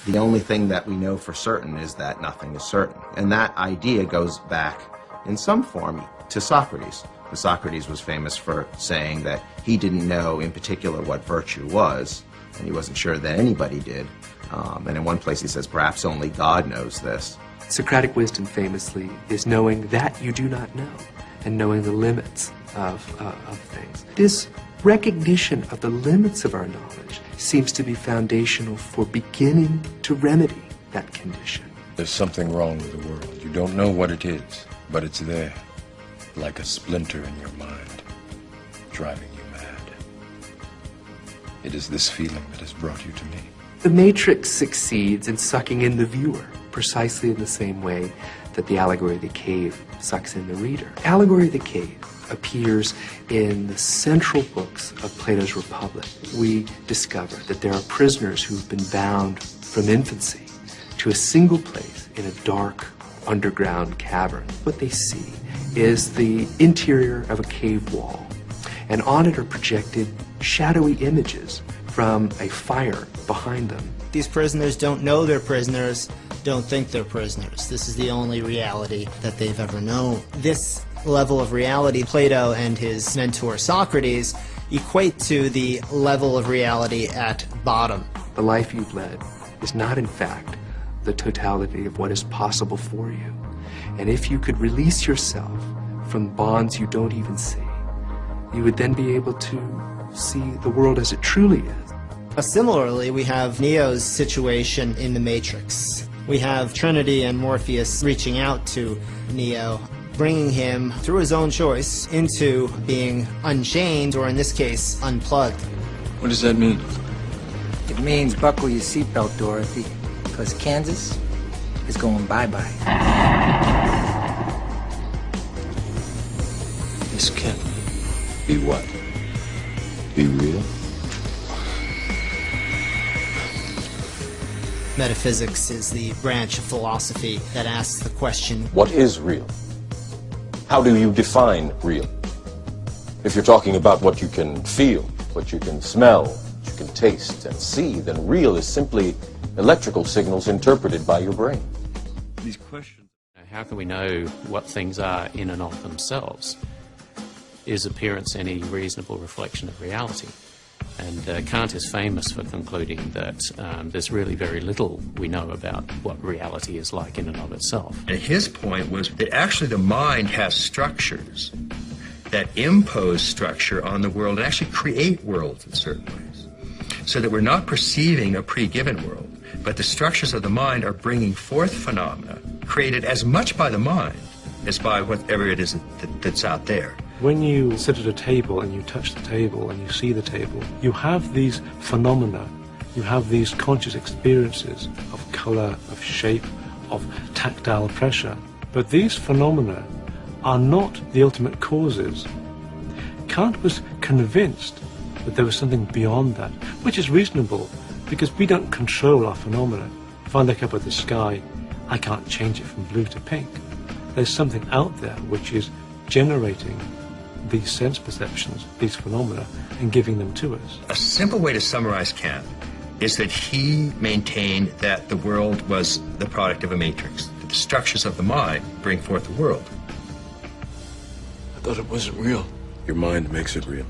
The only thing that we know for certain is that nothing is certain. And that idea goes back in some form to Socrates. Socrates was famous for saying that he didn't know in particular what virtue was, and he wasn't sure that anybody did. And in one place he says, perhaps only God knows this. Socratic wisdom famously is knowing that you do not know, and knowing the limits of things. This recognition of the limits of our knowledge seems to be foundational for beginning to remedy that condition. There's something wrong with the world. You don't know what it is, but it's there, like a splinter in your mind, driving you mad. It is this feeling that has brought you to me. The Matrix succeeds in sucking in the viewer precisely in the same way that the allegory of the cave sucks in the reader. Allegory of the cave appears in the central books of Plato's Republic. We discover that there are prisoners who've been bound from infancy to a single place in a dark underground cavern. What they see is the interior of a cave wall, and on it are projected shadowy images from a fire behind them. These prisoners don't know they're prisoners, don't think they're prisoners. This is the only reality that they've ever known. This level of reality, Plato and his mentor Socrates equate to the level of reality at bottom. The life you've led is not, in fact, the totality of what is possible for you. And if you could release yourself from bonds you don't even see, you would then be able to see the world as it truly is. Similarly, we have Neo's situation in the Matrix. We have Trinity and Morpheus reaching out to Neo, bringing him, through his own choice, into being unchained, or in this case, unplugged. What does that mean? It means buckle your seatbelt, Dorothy, because Kansas is going bye-bye. This can't be what? Be real? Metaphysics is the branch of philosophy that asks the question, what is real? How do you define real? If you're talking about what you can feel, what you can smell, what you can taste and see, then real is simply electrical signals interpreted by your brain. These questions. How can we know what things are in and of themselves? Is appearance any reasonable reflection of reality? And Kant is famous for concluding that there's really very little we know about what reality is like in and of itself. And his point was that actually the mind has structures that impose structure on the world and actually create worlds in certain ways. So that we're not perceiving a pre-given world, but the structures of the mind are bringing forth phenomena created as much by the mind as by whatever it is that's out there. When you sit at a table and you touch the table and you see the table, you have these phenomena, you have these conscious experiences of color, of shape, of tactile pressure. But these phenomena are not the ultimate causes. Kant was convinced that there was something beyond that, which is reasonable because we don't control our phenomena. If I look up at the sky, I can't change it from blue to pink. There's something out there which is generating these sense perceptions, these phenomena, and giving them to us. A simple way to summarize Kant is that he maintained that the world was the product of a matrix, that the structures of the mind bring forth the world. I thought it wasn't real. Your mind makes it real.